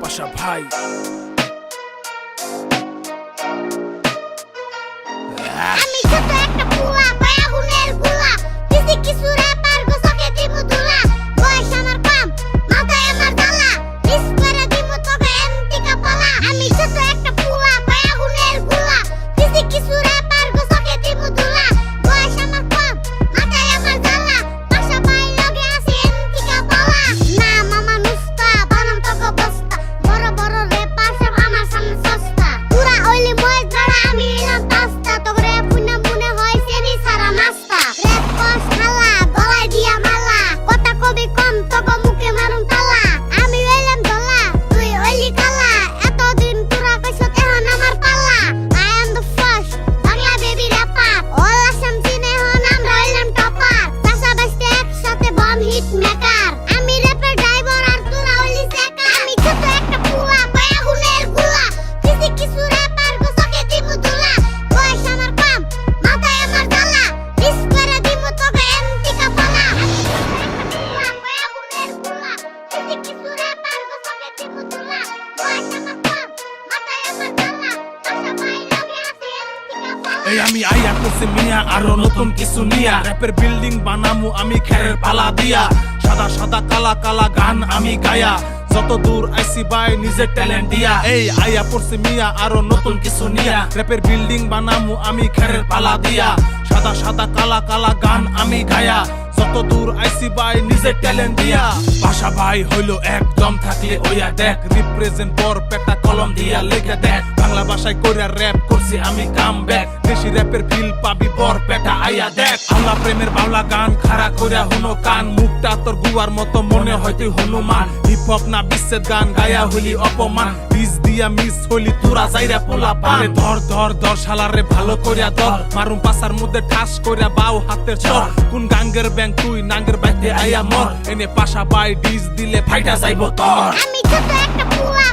পাশা ভাই আমি ছোট একটা পুয়া পায়া গুনের গুলা কিসি কিছু র্যাপার গোসকে দিমু দুলা বয়স আমার কম মাথায় আমার জ্বালা মিস করে দিমু তোকে এমটিকা পালা আমি ছোট একটা পুয়া পায়া গুনের গুলা কিসি কিছু র্যাপার গোসকে দিমু দুলা বয়স আমার কম মাথায় আমার জ্বালা পাশা ভাই লগে আছে এমটিকা পালা না মামা নুস্তা বানাম তোকে বস্তা বড় বড় র্যাপার সব আমার সামনে সস্তা পুরা ওইলি মই ধরা আমি এলাম তাস্তা তোরে পুনা মনে হয় সেনি সারা নাস্তা রেপ কস খালা গলায় দিয়া মালা কথা কবি কম তোকে মুখে মারুম তালা আমি হইলাম দলা তুই হইলি কালা এতদিন তোরা কইছত এখন আমার পালা I am the first Bangla baby rapper all Assam চিনে হন আমরা হইলাম টপার পাশাপাশি একসাথে বম হিট মেকার আমি র্যাপের ড্রাইভার আর তোরা হইলি সেকার আমি ছোট একটা পুয়া পায়া গুনের গুলা কিসি কিছু র্যাপার গোসকে দিমু দুলা বয়স আমার কম মাথায় আমার জ্বালা মিস করে দিমু তোকে এমটিকা পালা আমি ছোট একটা পুয়া পায়া গুনের গুলা কিসি কিছু র্যাপার গোসকে দিমু দুলা বয়স আমার কম মাথায় আমার জ্বালা পাশা ভাই লগে আছে এমটিকা পালা এই আমি আইয়া করছি মিয়া আরো নতুন কিছু নিয়া র্যাপের বিল্ডিং বানামু আমি খেরের পালা দিয়া সাদা সাদা কালা কালা গান আমি গায়া যত দূর আইসি বাই নিজের ট্যালেন্ট দিয়া এই আইয়া পড়ছি মিয়া আরো নতুন কিছু নিয়া র্যাপের বিল্ডিং বানামু আমি খেরের পালা দিয়া সাদা সাদা কালা কালা গান আমি গায়া যত দূর আইসি বাই নিজের ট্যালেন্ট দিয়া পাশা ভাই হইলো একদম থাকলে ওইয়া দেখ রিপ্রেজেন্ট বর পেটা কলম দিয়া লিখে দেখ বাংলা ভাষায় কইরা র‍্যাপ করছি আমি কাম ব্যাক দেশি র‍্যাপের ফিল পাবি বর পেটা আইয়া দেখ আল্লাহ প্রেমের বাউলা গান খাড়া কইরা হুনো কান মুখটা তোর গুয়ার মতো মনে হয় তুই হনুমান হিপ হপ না বিচ্ছেদ গান গায়া হইলি অপমান বিষ দিয়া মিস হইলি তোরা যাইরা পোলা পারে ধর ধর ধর শালারে ভালো কইরা ধর মারুম পাছার মধ্যে ঠাস কইরা বাউ হাতের চর কোন গাঙ্গের ব্যাং তুই নাঙ্গের বাইতে আইয়া মর এনে পাশা বাই ডিস দিলে ফাইটা যাইবো তোর আমি ছোট একটা পুয়া